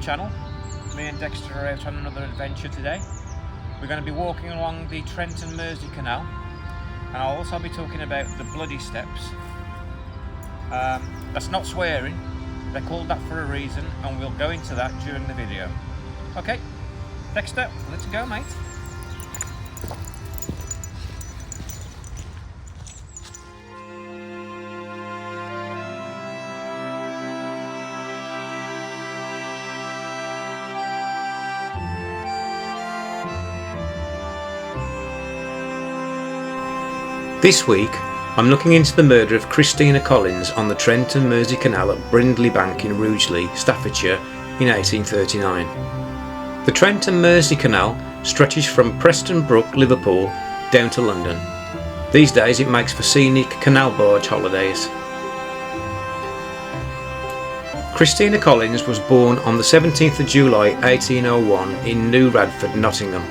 channel. Me and Dexter are out on another adventure today. We're going to be walking along the Trent and Mersey Canal, and I'll also be talking about the Bloody Steps. That's not swearing, they're called that for a reason, and we'll go into that during the video. Okay, Dexter, let's go, mate. This week, I'm looking into the murder of Christina Collins on the Trent and Mersey Canal at Brindley Bank in Rugeley, Staffordshire in 1839. The Trent and Mersey Canal stretches from Preston Brook, Liverpool, down to London. These days it makes for scenic canal barge holidays. Christina Collins was born on the 17th of July 1801 in New Radford, Nottingham.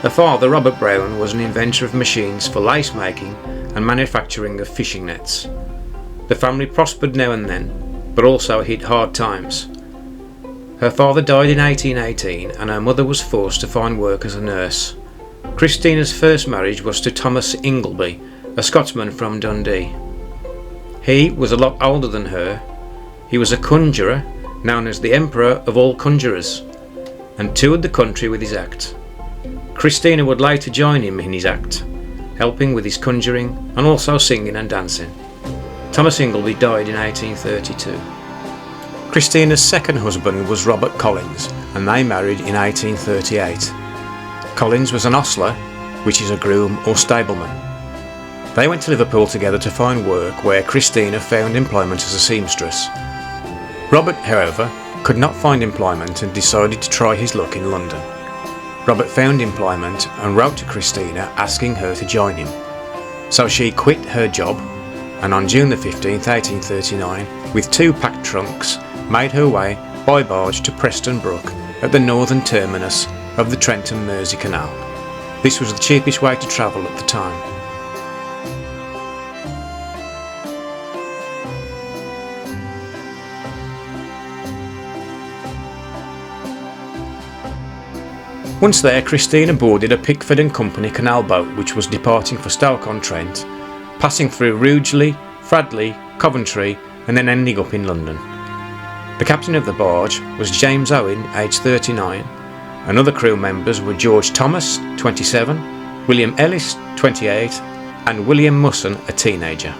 Her father, Robert Brown, was an inventor of machines for lace making and manufacturing of fishing nets. The family prospered now and then, but also hit hard times. Her father died in 1818 and her mother was forced to find work as a nurse. Christina's first marriage was to Thomas Ingleby, a Scotsman from Dundee. He was a lot older than her. He was a conjurer, known as the Emperor of all Conjurers, and toured the country with his act. Christina would later join him in his act, helping with his conjuring and also singing and dancing. Thomas Ingleby died in 1832. Christina's second husband was Robert Collins, and they married in 1838. Collins was an ostler, which is a groom or stableman. They went to Liverpool together to find work, where Christina found employment as a seamstress. Robert, however, could not find employment and decided to try his luck in London. Robert found employment and wrote to Christina asking her to join him. So she quit her job and on June the 15th, 1839, with 2 packed trunks, made her way by barge to Preston Brook at the northern terminus of the Trent and Mersey Canal. This was the cheapest way to travel at the time. Once there, Christina boarded a Pickford and Company canal boat which was departing for Stoke-on-Trent, passing through Rugeley, Fradley, Coventry and then ending up in London. The captain of the barge was James Owen, aged 39, and other crew members were George Thomas, 27, William Ellis, 28 and William Musson, a teenager.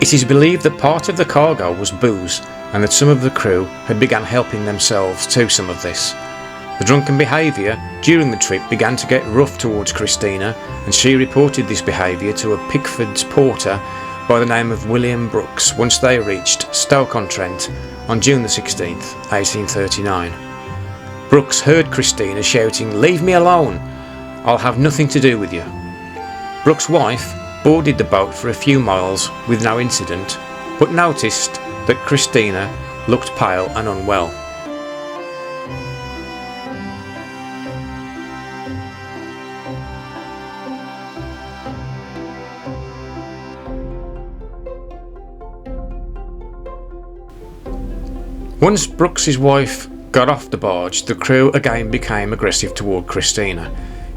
It is believed that part of the cargo was booze and that some of the crew had begun helping themselves to some of this. The drunken behaviour during the trip began to get rough towards Christina, and she reported this behaviour to a Pickford's porter by the name of William Brooks once they reached Stoke-on-Trent on June the 16th, 1839. Brooks heard Christina shouting, "Leave me alone! I'll have nothing to do with you." Brooks' wife boarded the boat for a few miles with no incident, but noticed that Christina looked pale and unwell. Once Brooks's wife got off the barge, the crew again became aggressive toward Christina.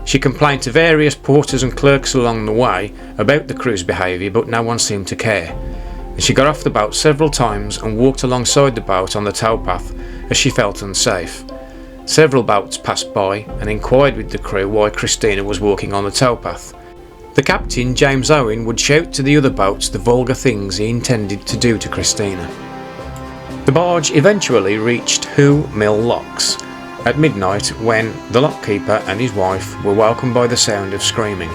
She complained to various porters and clerks along the way about the crew's behaviour, but no one seemed to care. And she got off the boat several times and walked alongside the boat on the towpath as she felt unsafe. Several boats passed by and inquired with the crew why Christina was walking on the towpath. The captain, James Owen, would shout to the other boats the vulgar things he intended to do to Christina. The barge eventually reached Hoe Mill Locks at midnight, when the lockkeeper and his wife were welcomed by the sound of screaming.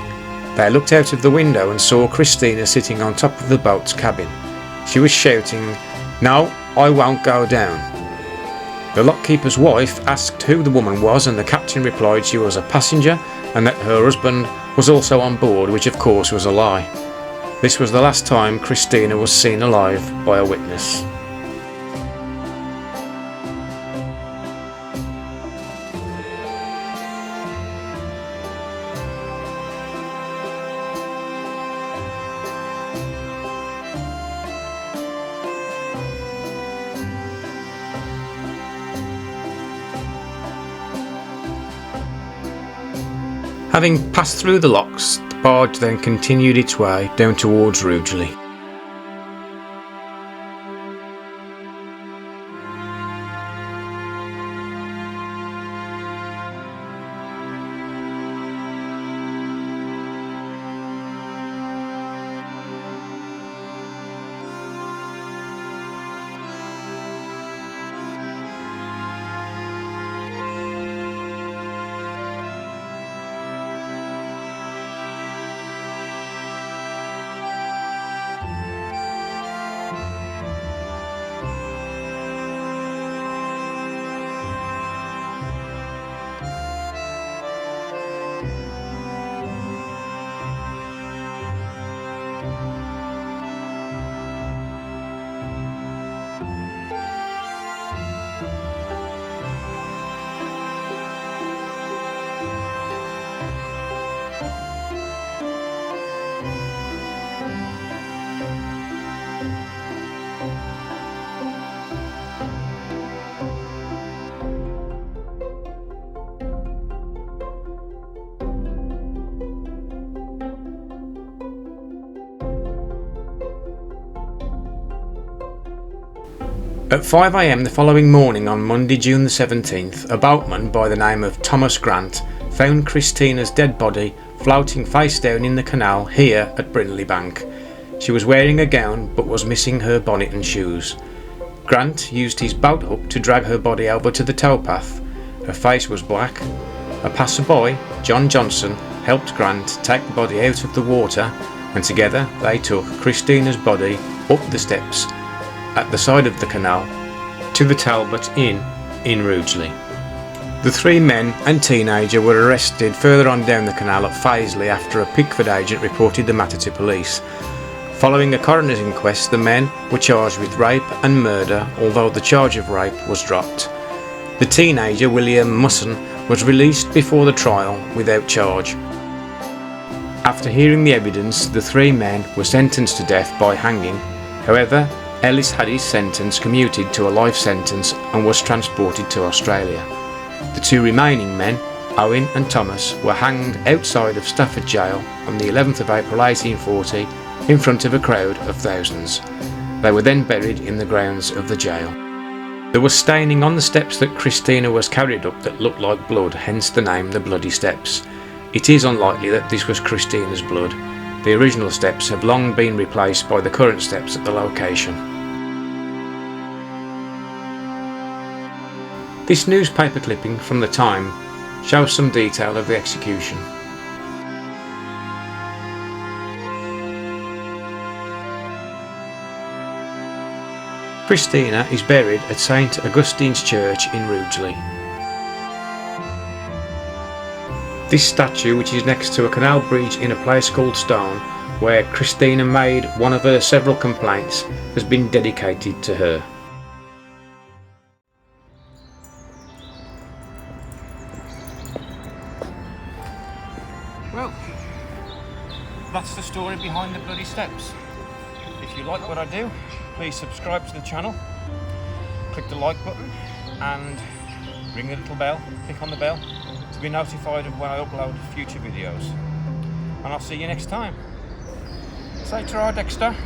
They looked out of the window and saw Christina sitting on top of the boat's cabin. She was shouting, "No, I won't go down." The lockkeeper's wife asked who the woman was, and the captain replied she was a passenger and that her husband was also on board, which of course was a lie. This was the last time Christina was seen alive by a witness. Having passed through the locks, the barge then continued its way down towards Rugeley. At 5 AM the following morning on Monday, June the 17th, a boatman by the name of Thomas Grant found Christina's dead body floating face down in the canal here at Brindley Bank. She was wearing a gown but was missing her bonnet and shoes. Grant used his boat hook to drag her body over to the towpath. Her face was black. A passerby, John Johnson, helped Grant take the body out of the water, and together they took Christina's body up the steps at the side of the canal to the Talbot Inn in Rugeley. The three men and teenager were arrested further on down the canal at Faisley after a Pickford agent reported the matter to police. Following a coroner's inquest, the men were charged with rape and murder, although the charge of rape was dropped. The teenager, William Musson, was released before the trial without charge. After hearing the evidence, the three men were sentenced to death by hanging. However, Ellis had his sentence commuted to a life sentence and was transported to Australia. The two remaining men, Owen and Thomas, were hanged outside of Stafford Jail on the 11th of April 1840 in front of a crowd of thousands. They were then buried in the grounds of the jail. There was staining on the steps that Christina was carried up that looked like blood, hence the name the Bloody Steps. It is unlikely that this was Christina's blood. The original steps have long been replaced by the current steps at the location. This newspaper clipping from the time shows some detail of the execution. Christina is buried at St Augustine's Church in Rugeley. This statue, which is next to a canal bridge in a place called Stone, where Christina made one of her several complaints, has been dedicated to her. Well, that's the story behind the Bloody Steps. If you like what I do, please subscribe to the channel, click the like button and ring the little bell, click on the bell to be notified of when I upload future videos. And I'll see you next time. Say ta-ra, Dexter.